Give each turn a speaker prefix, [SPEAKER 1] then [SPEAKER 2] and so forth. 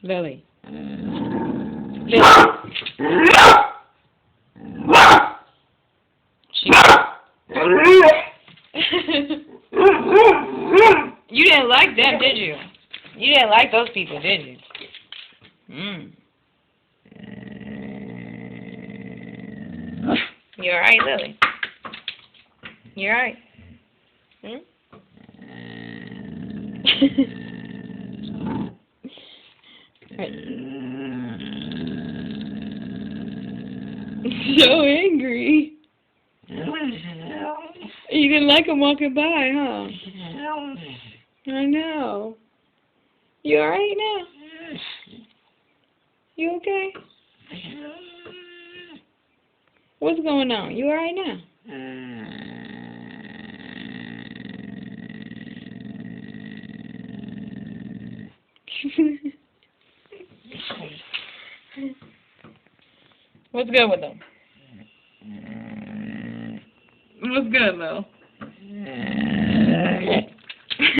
[SPEAKER 1] Lily. Lily. She. You didn't like them, did you? You didn't like those people, did you? You alright, Lily? You alright? So angry. You didn't like him walking by, huh? I know. You alright now? You okay? What's going on? You alright now? What's good with them? What's good, Lil?